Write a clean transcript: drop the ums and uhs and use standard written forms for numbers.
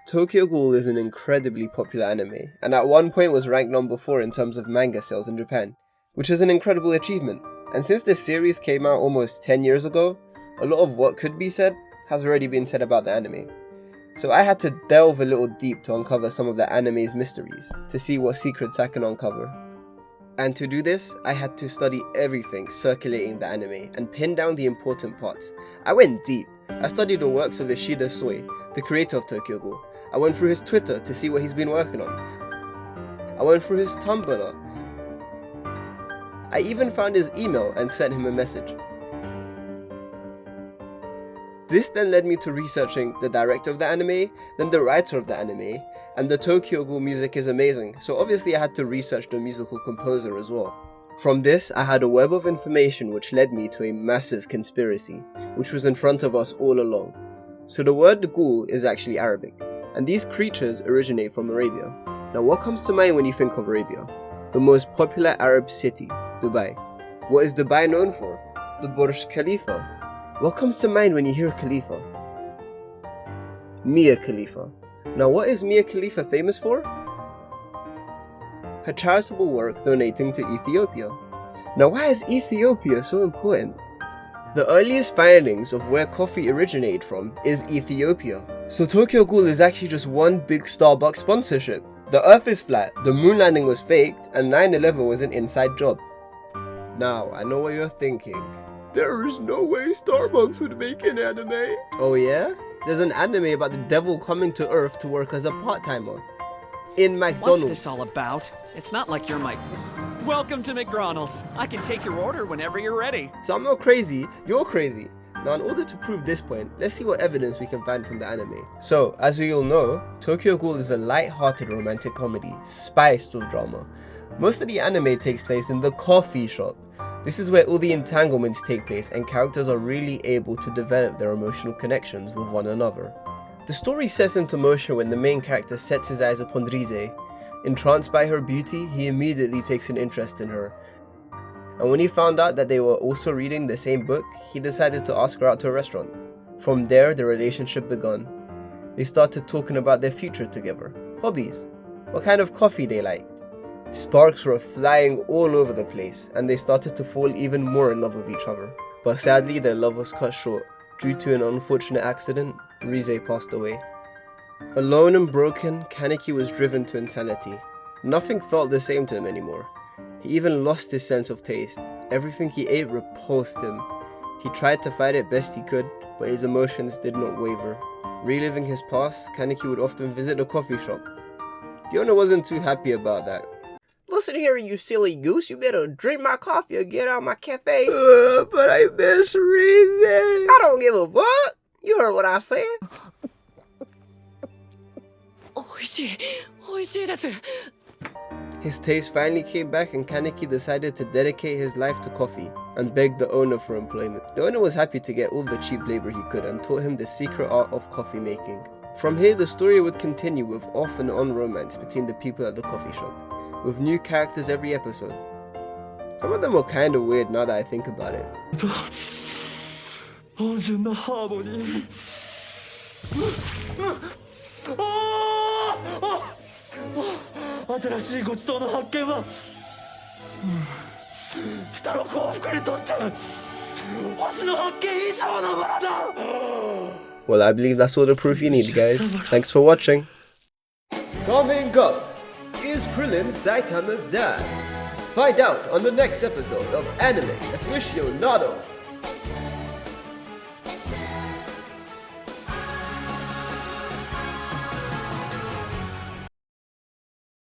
Tokyo Ghoul is an incredibly popular anime, and at one point was ranked number 4 in terms of manga sales in Japan, which is an incredible achievement. And since this series came out almost 10 years ago, a lot of what could be said has already been said about the anime. So I had to delve a little deep to uncover some of the anime's mysteries, to see what secrets I can uncover. And to do this, I had to study everything circulating the anime and pin down the important parts. I went deep. I studied the works of Ishida Soy, the creator of Tokyo Ghoul. I went through his Twitter to see what he's been working on. I went through his Tumblr. I even found his email and sent him a message. This then led me to researching the director of the anime, then the writer of the anime, and the Tokyo Ghoul music is amazing, so obviously I had to research the musical composer as well. From this, I had a web of information which led me to a massive conspiracy, which was in front of us all along. So the word ghoul is actually Arabic, and these creatures originate from Arabia. Now what comes to mind when you think of Arabia? The most popular Arab city, Dubai. What is Dubai known for? The Burj Khalifa. What comes to mind when you hear Khalifa? Mia Khalifa. Now what is Mia Khalifa famous for? Her charitable work donating to Ethiopia. Now why is Ethiopia so important? The earliest findings of where coffee originated from is Ethiopia. So Tokyo Ghoul is actually just one big Starbucks sponsorship. The earth is flat, the moon landing was faked, and 9/11 was an inside job. Now, I know what you're thinking. There is no way Starbucks would make an anime. Oh yeah? There's an anime about the devil coming to Earth to work as a part-timer. In McDonald's. What's this all about? It's not like you're my... Welcome to McDonald's. I can take your order whenever you're ready. So I'm not crazy, you're crazy. Now in order to prove this point, let's see what evidence we can find from the anime. So, as we all know, Tokyo Ghoul is a light-hearted romantic comedy, spiced with drama. Most of the anime takes place in the coffee shop. This is where all the entanglements take place and characters are really able to develop their emotional connections with one another. The story sets into motion when the main character sets his eyes upon Rise. Entranced by her beauty, he immediately takes an interest in her. And when he found out that they were also reading the same book, he decided to ask her out to a restaurant. From there, the relationship began. They started talking about their future together, hobbies, what kind of coffee they liked. Sparks were flying all over the place, and they started to fall even more in love with each other. But sadly, their love was cut short. Due to an unfortunate accident, Rise passed away. Alone and broken, Kaneki was driven to insanity. Nothing felt the same to him anymore. He even lost his sense of taste. Everything he ate repulsed him. He tried to fight it best he could, but his emotions did not waver. Reliving his past, Kaneki would often visit the coffee shop. The owner wasn't too happy about that. Listen here, you silly goose, you better drink my coffee or get out of my cafe. But I miss Rise. I don't give a fuck. You heard what I said. 美味しい、美味しいです。 His taste finally came back and Kaneki decided to dedicate his life to coffee and begged the owner for employment. The owner was happy to get all the cheap labor he could and taught him the secret art of coffee making. From here, the story would continue with off and on romance between the people at the coffee shop, with new characters every episode. Some of them were kind of weird now that I think about it. 芳醇なハーモニー。新しいごちそうの発見は人の幸福にとって星の発見以上のものだ。 Well, I believe that's all the proof you need, guys. Thanks for watching. Coming up, is Krillin Saitama's dad? Find out on the next episode of Anime Aficionado.